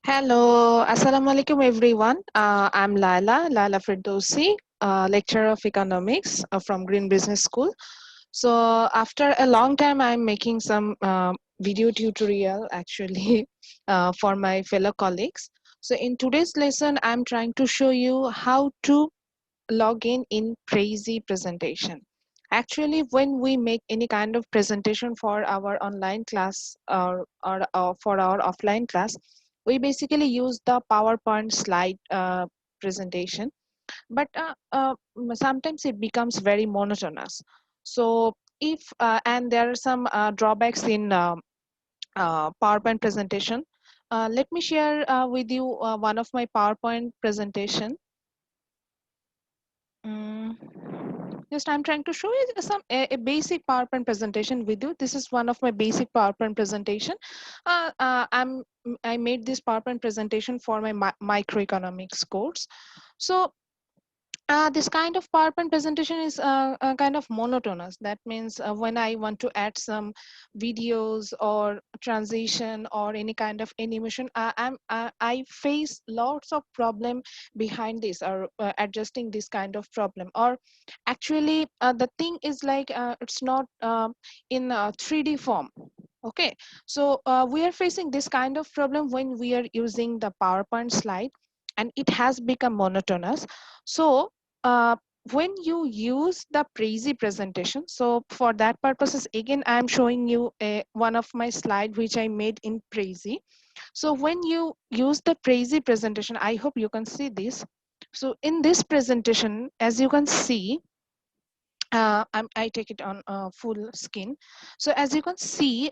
Hello, Assalamu alaikum everyone. I'm Laila Firdousi, lecturer of economics from Green Business School. So after a long time, I'm making some video tutorial actually for my fellow colleagues. So in today's lesson, I'm trying to show you how to log in Prezi presentation. Actually, when we make any kind of presentation for our online class or for our offline class, we basically use the PowerPoint slide presentation, but sometimes it becomes very monotonous. So if and there are some drawbacks in PowerPoint presentation. Let me share with you one of my PowerPoint presentation. Just I'm trying to show you a basic PowerPoint presentation with you. This is one of my basic PowerPoint presentation. I made this PowerPoint presentation for my microeconomics course. So this kind of PowerPoint presentation is kind of monotonous. That means when I want to add some videos or transition or any kind of animation, I face lots of problem behind this or adjusting this kind of problem. Or actually, the thing is like it's not in 3D form. Okay, so we are facing this kind of problem when we are using the PowerPoint slide, and it has become monotonous. So uh, when you use the Prezi presentation, so for that purposes, again, I'm showing you one of my slide which I made in Prezi. So when you use the Prezi presentation, I hope you can see this. So in this presentation, as you can see, I take it on full screen. So as you can see,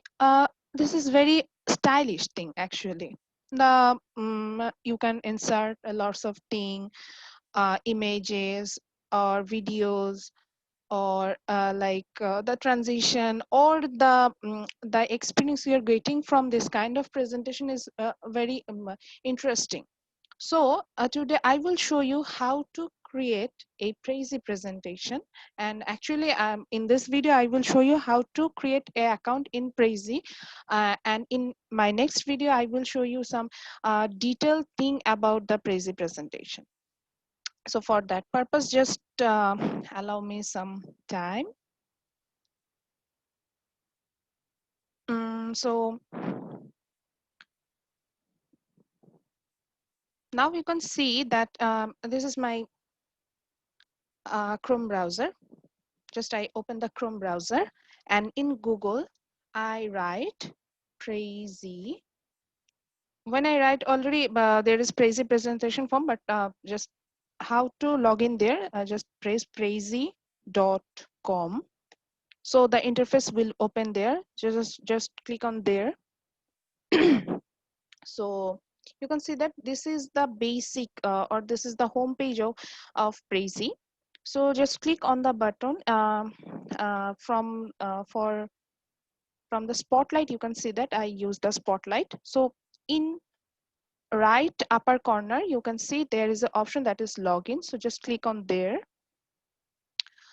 this is very stylish thing actually. You can insert lots of thing, images or videos, or the transition or the experience you're getting from this kind of presentation is very interesting. So today I will show you how to create a Prezi presentation. And actually in this video I will show you how to create a account in Prezi, and in my next video I will show you some detailed thing about the Prezi presentation. So for that purpose, just allow me some time. So now you can see that this is my Chrome browser. Just I open the Chrome browser, and in Google I write Prezi. When I write already, there is Prezi presentation form, but just how to log in there, just press prezi.com. So the interface will open there. Just click on there. So you can see that this is the basic or this is the home page of Prezi. So just click on the button from the spotlight. You can see that I use the spotlight. So in right upper corner you can see there is an option that is login. So just click on there.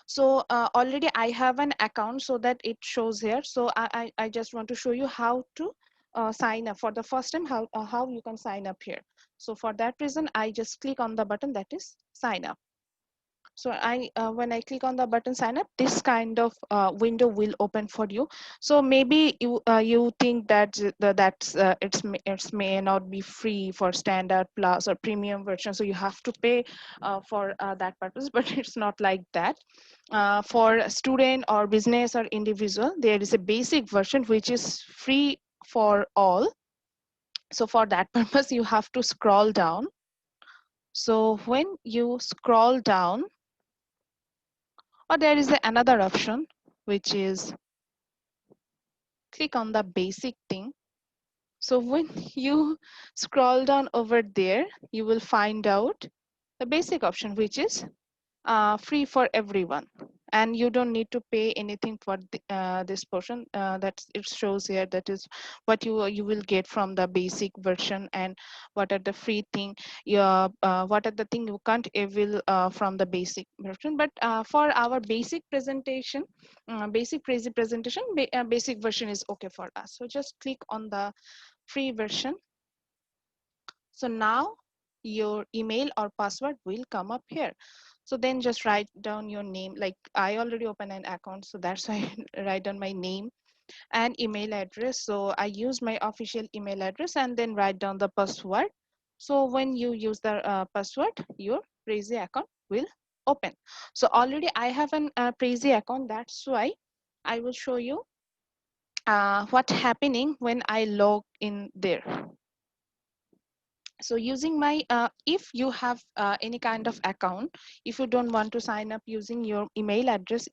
So already I have an account, so that it shows here. So I just want to show you how to sign up for the first time, how you can sign up here. So for that reason, I just click on the button that is sign up. So when I click on the button sign up, this kind of window will open for you. So maybe you think that it's may not be free for standard plus or premium version, so you have to pay for that purpose. But it's not like that. For student or business or individual, there is a basic version which is free for all. So for that purpose, you have to scroll down. So when you scroll down, or there is another option, which is click on the basic thing. So when you scroll down over there, you will find out the basic option, which is free for everyone, and you don't need to pay anything for this portion. That it shows here, that is what you will get from the basic version, and what are the free thing, what are the thing you can't avail from the basic version. But for our basic presentation, basic version is okay for us. So just click on the free version. So now your email or password will come up here. So then just write down your name. Like I already opened an account, so that's why I write down my name and email address. So I use my official email address and then write down the password. So when you use the password, your Prezi account will open. So already I have an Prezi account. That's why I will show you what's happening when I log in there. So using my if you have any kind of account, if you don't want to sign up using your email address,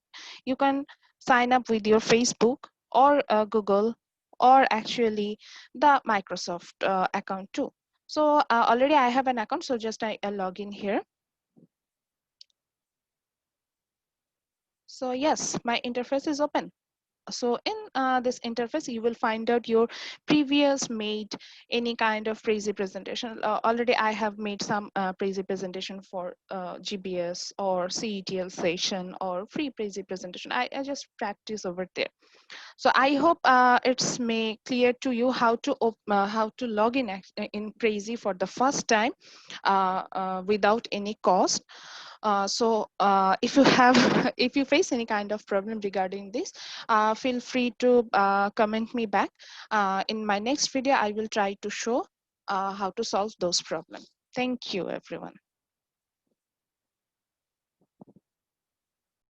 you can sign up with your Facebook or Google, or actually the Microsoft account too. So already I have an account, so just I log in here. So yes, my interface is open. So in this interface, you will find out your previous made any kind of Prezi presentation. Already I have made some Prezi presentation for GBS or CETL session or free Prezi presentation. I just practice over there. So I hope it's made clear to you how to log in Prezi for the first time without any cost. If you have if you face any kind of problem regarding this, feel free to comment me back. In my next video I will try to show how to solve those problems. Thank you everyone.